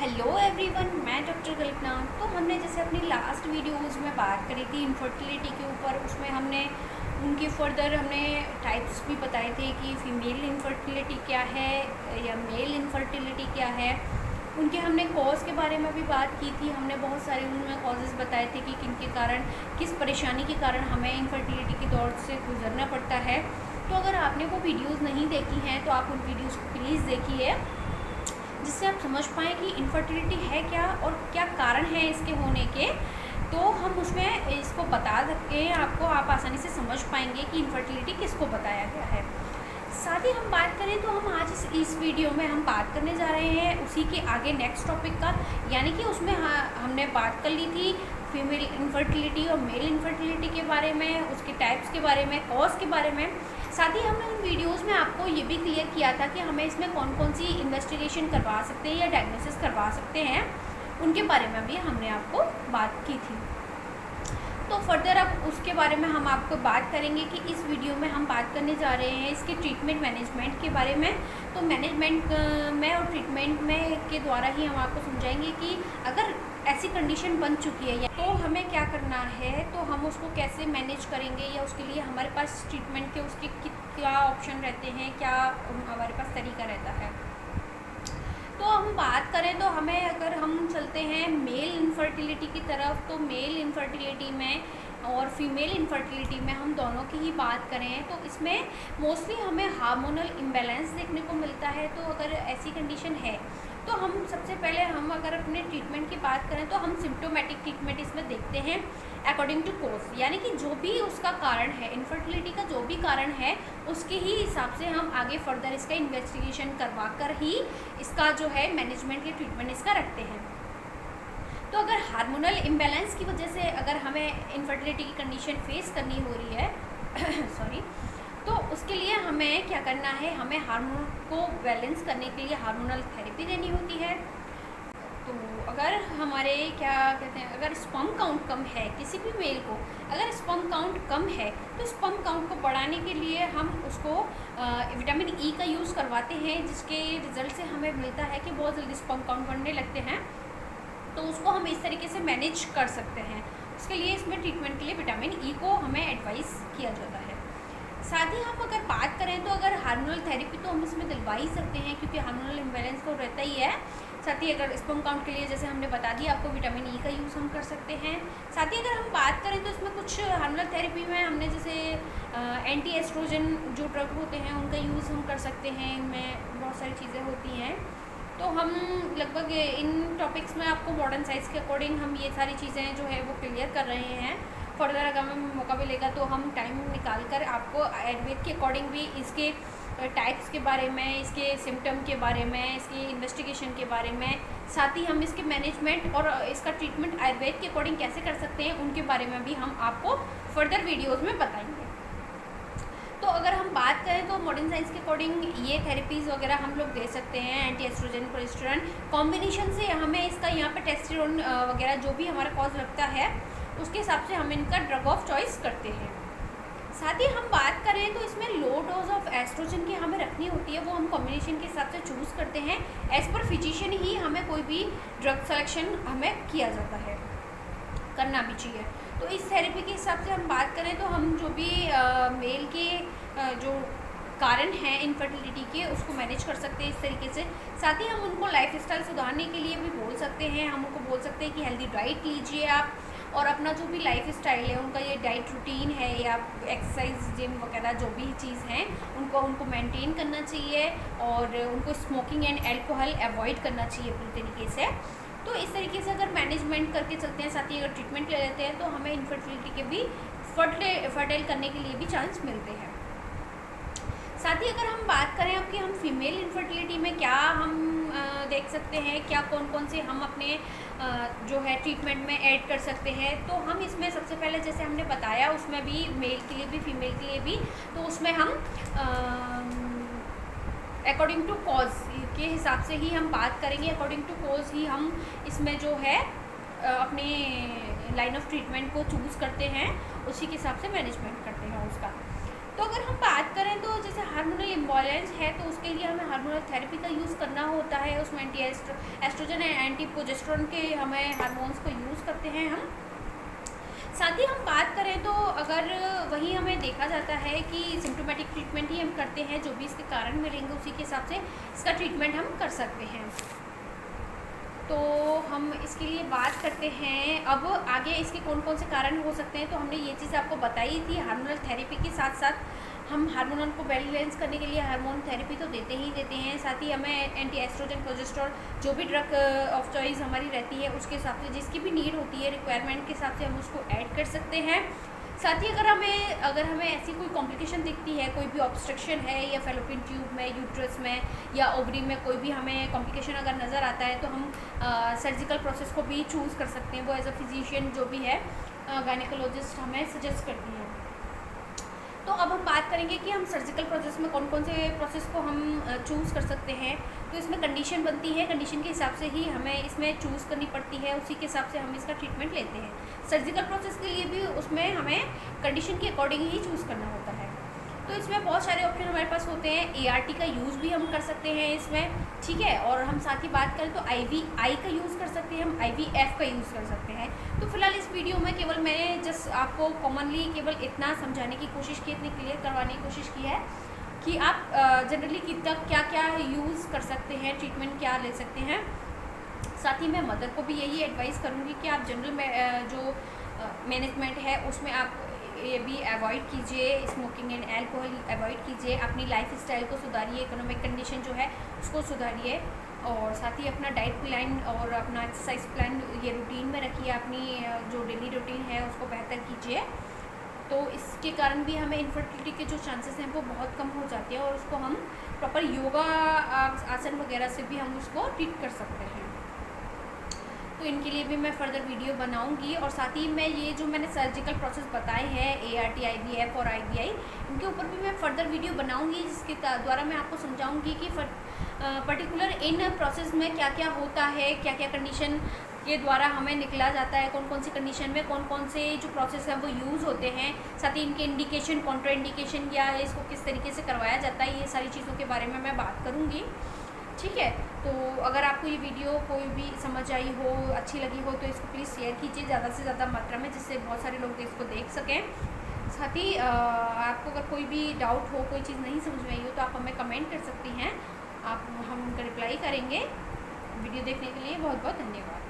Hello everyone, मैं doctor कल्पना। तो हमने जैसे अपनी लास्ट वीडियोज़ में बात करी थी इनफर्टिलिटी के ऊपर, उसमें हमने उनके फर्दर हमने टाइप्स भी बताए थे कि फ़ीमेल इनफर्टिलिटी क्या है या मेल इनफर्टिलिटी क्या है। उनके हमने कॉज के बारे में भी बात की थी। हमने बहुत सारे उनमें कॉजेज़ बताए थे कि किन के कारण, किस परेशानी के कारण हमें इनफर्टिलिटी के दौर से गुजरना पड़ता है। तो अगर आपने वो वीडियोज़ नहीं देखी हैं तो आप उन वीडियोज़ को प्लीज़ देखिए, जिससे आप समझ पाएँ कि इनफर्टिलिटी है क्या और क्या कारण है इसके होने के। तो हम उसमें इसको बता सकते हैं आपको, आप आसानी से समझ पाएंगे कि इनफर्टिलिटी किसको बताया गया है। साथ ही हम बात करें तो हम आज इस वीडियो में हम बात करने जा रहे हैं उसी के आगे नेक्स्ट टॉपिक का, यानी कि उसमें हमने बात कर ली थी फीमेल इनफर्टिलिटी और मेल इनफर्टिलिटी के बारे में, उसके टाइप्स के बारे में, कॉज के बारे में। साथ ही हमने उन वीडियोज़ में आपको ये भी क्लियर किया था कि हमें इसमें कौन कौन सी इन्वेस्टिगेशन करवा सकते हैं या डायग्नोसिस करवा सकते हैं, उनके बारे में भी हमने आपको बात की थी। तो फर्दर अब उसके बारे में हम आपको बात करेंगे कि इस वीडियो में हम बात करने जा रहे हैं इसके ट्रीटमेंट मैनेजमेंट के बारे में। तो मैनेजमेंट में और ट्रीटमेंट में के द्वारा ही हम आपको समझाएंगे कि अगर ऐसी कंडीशन बन चुकी है तो हमें क्या करना है, तो हम उसको कैसे मैनेज करेंगे या उसके लिए हमारे पास ट्रीटमेंट के उसके क्या ऑप्शन रहते हैं, क्या हमारे पास तरीका रहता है। तो हम बात करें तो हमें, अगर हम चलते हैं मेल इनफर्टिलिटी की तरफ, तो मेल इनफर्टिलिटी में और फीमेल इनफर्टिलिटी में हम दोनों की ही बात करें तो इसमें मोस्टली हमें हार्मोनल इम्बैलेंस देखने को मिलता है। तो अगर ऐसी कंडीशन है तो हम सबसे पहले हम अगर अपने ट्रीटमेंट की बात करें तो हम सिम्टोमेटिक ट्रीटमेंट इसमें देखते हैं अकॉर्डिंग टू कोर्स, यानी कि जो भी उसका कारण है, इनफर्टिलिटी का जो भी कारण है उसके ही हिसाब से हम आगे फर्दर इसका इन्वेस्टिगेशन करवा कर ही इसका जो है मैनेजमेंट या ट्रीटमेंट इसका रखते हैं। तो अगर हार्मोनल इम्बैलेंस की वजह से अगर हमें इनफर्टिलिटी की कंडीशन फेस करनी हो रही है सॉरी, तो उसके लिए हमें क्या करना है, हमें हार्मोन को बैलेंस करने के लिए हार्मोनल थेरेपी देनी होती है। तो अगर हमारे क्या कहते हैं, अगर स्पर्म काउंट कम है किसी भी मेल को, अगर स्पर्म काउंट कम है तो स्पर्म काउंट को बढ़ाने के लिए हम उसको विटामिन ई का यूज़ करवाते हैं, जिसके रिज़ल्ट से हमें मिलता है कि बहुत जल्दी स्पर्म काउंट बढ़ने लगते हैं। तो उसको हम इस तरीके से मैनेज कर सकते हैं। उसके लिए इसमें ट्रीटमेंट के लिए विटामिन ई को हमें एडवाइस किया जाता है। साथ ही हम अगर बात करें तो अगर हार्मोनल थेरेपी तो हम इसमें दिलवा ही सकते हैं, क्योंकि हार्मोनल इम्बैलेंस तो रहता ही है। साथ ही अगर स्पर्म काउंट के लिए जैसे हमने बता दिया आपको, विटामिन ई का यूज़ हम कर सकते हैं। साथ ही अगर हम बात करें तो इसमें कुछ हार्मोनल थेरेपी में हमने जैसे एंटी एस्ट्रोजन जो ड्रग होते हैं उनका यूज़ हम कर सकते हैं। इनमें बहुत सारी चीज़ें होती हैं। तो हम लगभग इन टॉपिक्स में आपको मॉडर्न साइंस के अकॉर्डिंग हम ये सारी चीज़ें जो है वो क्लियर कर रहे हैं। फर्दर अगर हमें मौका मिलेगा तो हम टाइम निकाल कर आपको आयुर्वेद के अकॉर्डिंग भी इसके टाइप्स के बारे में, इसके सिम्टम के बारे में, इसकी इन्वेस्टिगेशन के बारे में, साथ ही हम इसके मैनेजमेंट और इसका ट्रीटमेंट आयुर्वेद के अकॉर्डिंग कैसे कर सकते हैं उनके बारे में भी हम आपको फर्दर वीडियोज़ में बताएंगे। तो अगर हम बात करें तो मॉडर्न साइंस के अकॉर्डिंग ये थेरेपीज़ वगैरह हम लोग दे सकते हैं। एंटी एस्ट्रोजन, प्रोजेस्टेरोन कॉम्बिनेशन से हमें इसका यहाँ पे टेस्टेरोन वगैरह जो भी हमारा कॉज लगता है उसके हिसाब से हम इनका ड्रग ऑफ चॉइस करते हैं। साथ ही हम बात करें तो इसमें लो डोज ऑफ एस्ट्रोजन की हमें रखनी होती है, वो हम कॉम्बिनेशन के हिसाब से चूज़ करते हैं। एज़ पर फिजिशियन ही हमें कोई भी ड्रग सिलेक्शन हमें किया जाता है, करना भी चाहिए। तो इस थेरेपी के हिसाब से हम बात करें तो हम जो भी मेल के जो कारण हैं इनफर्टिलिटी के उसको मैनेज कर सकते हैं इस तरीके से। साथ ही हम उनको लाइफ स्टाइल सुधारने के लिए भी बोल सकते हैं। हम उनको बोल सकते हैं कि हेल्दी डाइट लीजिए आप, और अपना जो भी लाइफ स्टाइल है उनका ये डाइट रूटीन है या एक्सरसाइज, जिम वगैरह जो भी चीज़ हैं उनको मेंटेन करना चाहिए, और उनको स्मोकिंग एंड अल्कोहल अवॉइड करना चाहिए पूरी तरीके से। तो इस तरीके से अगर मैनेजमेंट करके चलते हैं, साथ ही अगर ट्रीटमेंट ले लेते हैं तो हमें इनफर्टिलिटी के भी फर्टाइल करने के लिए भी चांस मिलते हैं। साथ ही अगर हम बात करें अब कि हम फीमेल इनफर्टिलिटी में क्या हम देख सकते हैं, क्या कौन कौन से हम अपने जो है ट्रीटमेंट में ऐड कर सकते हैं, तो हम इसमें सबसे पहले जैसे हमने बताया उसमें भी मेल के लिए भी फीमेल के लिए भी, तो उसमें हम अकॉर्डिंग टू कॉज के हिसाब से ही हम बात करेंगे। अकॉर्डिंग टू कॉज ही हम इसमें जो है अपने लाइन ऑफ ट्रीटमेंट को चूज़ करते हैं, उसी के हिसाब से मैनेजमेंट करते हैं उसका। तो अगर हम बात करें तो जैसे हार्मोनल इम्बैलेंस है तो उसके लिए हमें हार्मोनल थेरेपी का यूज़ करना होता है। उसमें एस्ट्रोजन एंड एंटी प्रोजेस्टेरोन के हमें हार्मोन्स को यूज़ करते हैं हम। साथ ही हम बात करें तो अगर वहीं हमें देखा जाता है कि सिम्टोमेटिक ट्रीटमेंट ही हम करते हैं, जो भी इसके कारण मिलेंगे उसी के हिसाब से इसका ट्रीटमेंट हम कर सकते हैं। तो हम इसके लिए बात करते हैं अब आगे इसके कौन कौन से कारण हो सकते हैं। तो हमने ये चीज़ आपको बताई थी, हार्मोनल थेरेपी के साथ साथ हम हार्मोन को बैलेंस करने के लिए हार्मोन थेरेपी तो देते ही देते हैं। साथ ही हमें एंटी एस्ट्रोजन प्रोजेस्टेरोन जो भी ड्रग ऑफ चॉइस हमारी रहती है उसके हिसाब से जिसकी भी नीड होती है रिक्वायरमेंट के हिसाब से हम उसको ऐड कर सकते हैं। साथ ही अगर हमें ऐसी कोई कॉम्प्लिकेशन दिखती है, कोई भी ऑब्स्ट्रक्शन है या फेलोपियन ट्यूब में, यूट्रस में या ओवरी में कोई भी हमें कॉम्प्लिकेशन अगर नज़र आता है तो हम सर्जिकल प्रोसेस को भी चूज़ कर सकते हैं। वो एज अ फिजिशियन जो भी है गायनेकोलॉजिस्ट हमें सजेस्ट करती है। तो अब हम बात करेंगे कि हम सर्जिकल प्रोसेस में कौन कौन से प्रोसेस को हम चूज़ कर सकते हैं। तो इसमें कंडीशन बनती है, कंडीशन के हिसाब से ही हमें इसमें चूज़ करनी पड़ती है, उसी के हिसाब से हम इसका ट्रीटमेंट लेते हैं। सर्जिकल प्रोसेस के लिए भी उसमें हमें कंडीशन के अकॉर्डिंग ही चूज़ करना होता है। तो इसमें बहुत सारे ऑप्शन हमारे पास होते हैं। ART का यूज़ भी हम कर सकते हैं इसमें, ठीक है। और हम साथ ही बात करें तो IVI का यूज़ कर सकते हैं, हम IVF का यूज़ कर सकते हैं। तो फिलहाल इस वीडियो में केवल मैंने जस्ट आपको कॉमनली केवल इतना समझाने की कोशिश की, इतनी क्लियर करवाने की कोशिश की है कि आप जनरली कितना क्या क्या यूज़ कर सकते हैं, ट्रीटमेंट क्या ले सकते हैं। साथ ही मैं मदर को भी यही एडवाइस करूँगी कि आप जनरल में जो मैनेजमेंट है उसमें आप ये भी अवॉइड कीजिए, स्मोकिंग एंड अल्कोहल अवॉइड कीजिए, अपनी लाइफ स्टाइल को सुधारिए, इकोनॉमिक कंडीशन जो है उसको सुधारिए और साथ ही अपना डाइट प्लान और अपना एक्सरसाइज प्लान ये रूटीन में रखिए। अपनी जो डेली रूटीन है उसको बेहतर कीजिए। तो इसके कारण भी हमें इनफर्टिलिटी के जो चांसेस हैं वो बहुत कम हो जाते हैं और उसको हम प्रॉपर योगा आसन वगैरह से भी हम उसको ट्रीट कर सकते हैं। तो इनके लिए भी मैं फ़र्दर वीडियो बनाऊंगी और साथ ही मैं ये जो मैंने सर्जिकल प्रोसेस बताए हैं ART, IVF और IVI, इनके ऊपर भी मैं फ़र्दर वीडियो बनाऊंगी जिसके द्वारा मैं आपको समझाऊंगी कि पर्टिकुलर इन प्रोसेस में क्या क्या होता है, क्या क्या कंडीशन के द्वारा हमें निकला जाता है, कौन कौन सी कंडीशन में कौन कौन से जो प्रोसेस हैं वो यूज़ होते हैं। साथ ही इनके इंडिकेशन, कॉन्ट्रा इंडिकेशन क्या है, इसको किस तरीके से करवाया जाता है, ये सारी चीज़ों के बारे में मैं बात करूँगी, ठीक है। तो अगर आपको ये वीडियो कोई भी समझ आई हो, अच्छी लगी हो तो इसको प्लीज़ शेयर कीजिए ज़्यादा से ज़्यादा मात्रा में, जिससे बहुत सारे लोग इसको देख सकें। साथ ही आपको अगर कोई भी डाउट हो, कोई चीज़ नहीं समझ में आई हो तो आप हमें कमेंट कर सकती हैं, हम उनका रिप्लाई करेंगे। वीडियो देखने के लिए बहुत बहुत धन्यवाद।